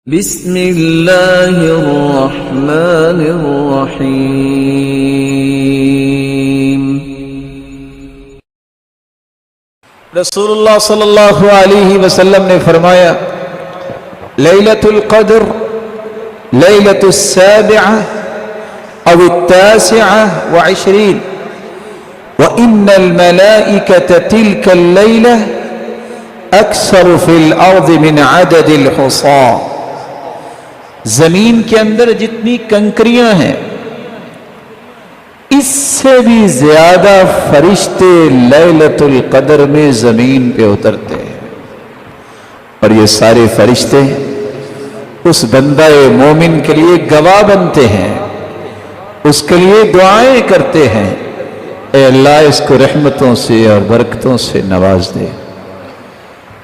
بسم اللہ الرحمن الرحیم۔ رسول اللہ صلی اللہ علیہ وسلم نے فرمایا لیلۃ القدر لیلۃ السابعہ او التاسعہ وعشرین وإن الملائکة تلك الليلة اکثر فی الارض من عدد الحصاء۔ زمین کے اندر جتنی کنکریاں ہیں اس سے بھی زیادہ فرشتے لیلۃ القدر میں زمین پہ اترتے ہیں، اور یہ سارے فرشتے اس بندہ مومن کے لیے گواہ بنتے ہیں، اس کے لیے دعائیں کرتے ہیں، اے اللہ اس کو رحمتوں سے اور برکتوں سے نواز دے۔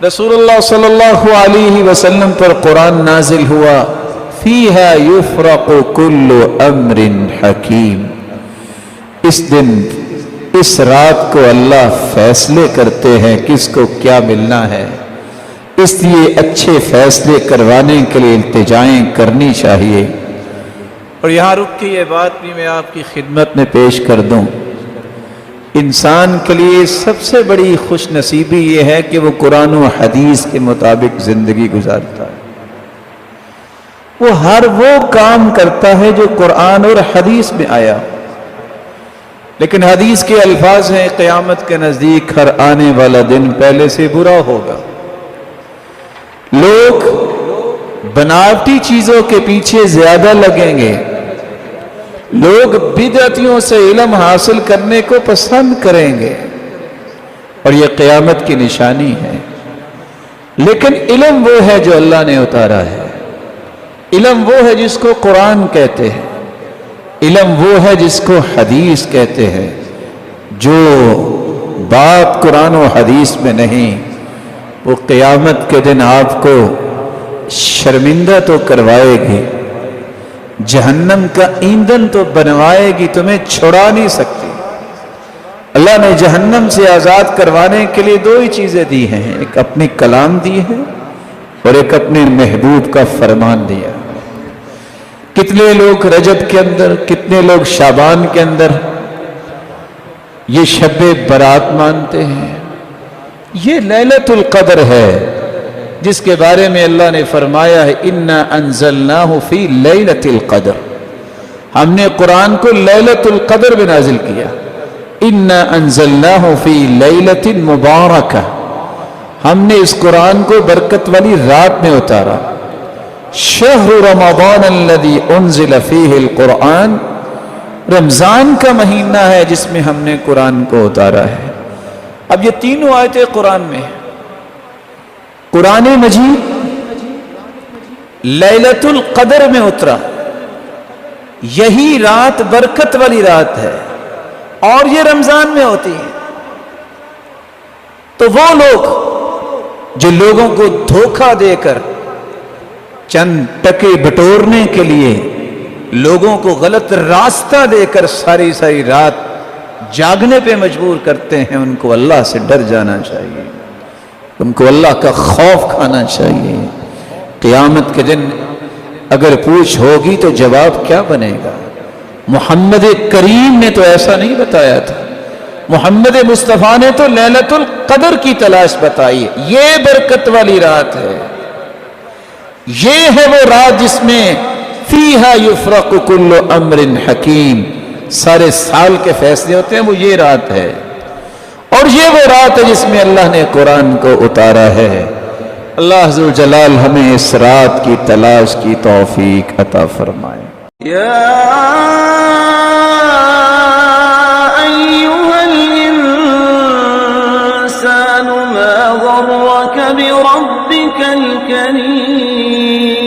رسول اللہ صلی اللہ علیہ وسلم پر قرآن نازل ہوا فیہا یفرق کل امر حکیم۔ اس دن اس رات کو اللہ فیصلے کرتے ہیں کس کو کیا ملنا ہے، اس لیے اچھے فیصلے کروانے کے لیے التجائیں کرنی چاہیے۔ اور یہاں رک کے یہ بات بھی میں آپ کی خدمت میں پیش کر دوں، انسان کے لیے سب سے بڑی خوش نصیبی یہ ہے کہ وہ قرآن و حدیث کے مطابق زندگی گزارتا ہے، وہ ہر وہ کام کرتا ہے جو قرآن اور حدیث میں آیا۔ لیکن حدیث کے الفاظ ہیں قیامت کے نزدیک ہر آنے والا دن پہلے سے برا ہوگا، لوگ بناوٹی چیزوں کے پیچھے زیادہ لگیں گے، لوگ بدعتیوں سے علم حاصل کرنے کو پسند کریں گے، اور یہ قیامت کی نشانی ہے۔ لیکن علم وہ ہے جو اللہ نے اتارا ہے، علم وہ ہے جس کو قرآن کہتے ہیں، علم وہ ہے جس کو حدیث کہتے ہیں۔ جو بات قرآن و حدیث میں نہیں وہ قیامت کے دن آپ کو شرمندہ تو کروائے گی، جہنم کا ایندھن تو بنوائے گی، تمہیں چھڑا نہیں سکتی۔ اللہ نے جہنم سے آزاد کروانے کے لیے دو ہی چیزیں دی ہیں، ایک اپنی کلام دی ہے اور ایک اپنے محبوب کا فرمان دیا۔ کتنے لوگ رجب کے اندر، کتنے لوگ شعبان کے اندر یہ شب برات مانتے ہیں، یہ لیلۃ القدر ہے جس کے بارے میں اللہ نے فرمایا ہے اِنَّا أَنزَلْنَاهُ فِي لَيْلَةِ الْقَدْرِ، ہم نے قرآن کو لیلۃ القدر میں نازل کیا۔ اِنَّا أَنزَلْنَاهُ فِي لَيْلَةٍ مُبَارَكَةٍ، ہم نے اس قرآن کو برکت والی رات میں اتارا۔ شہر رمضان الذي انزل فيه القرآن، رمضان کا مہینہ ہے جس میں ہم نے قرآن کو اتارا ہے۔ اب یہ تینوں آیتیں قرآن میں ہیں۔ قرآن مجید لیلۃ القدر میں اترا، یہی رات برکت والی رات ہے، اور یہ رمضان میں ہوتی ہے۔ تو وہ لوگ جو لوگوں کو دھوکہ دے کر چند ٹکے بٹورنے کے لیے لوگوں کو غلط راستہ دے کر ساری ساری رات جاگنے پہ مجبور کرتے ہیں، ان کو اللہ سے ڈر جانا چاہیے، ان کو اللہ کا خوف کھانا چاہیے۔ قیامت کے دن اگر پوچھ ہوگی تو جواب کیا بنے گا؟ محمد کریم نے تو ایسا نہیں بتایا تھا، محمد مصطفیٰ نے تو لیلۃ القدر کی تلاش بتائی، یہ برکت والی رات ہے، یہ ہے وہ رات جس میں فیہا یفرق کل امر حکیم، سارے سال کے فیصلے ہوتے ہیں، وہ یہ رات ہے، اور یہ وہ رات ہے جس میں اللہ نے قرآن کو اتارا ہے۔ اللہ عز و جلال ہمیں اس رات کی تلاش کی توفیق عطا فرمائے۔ یا ایھا الانسان ما غرک بربک الکریم۔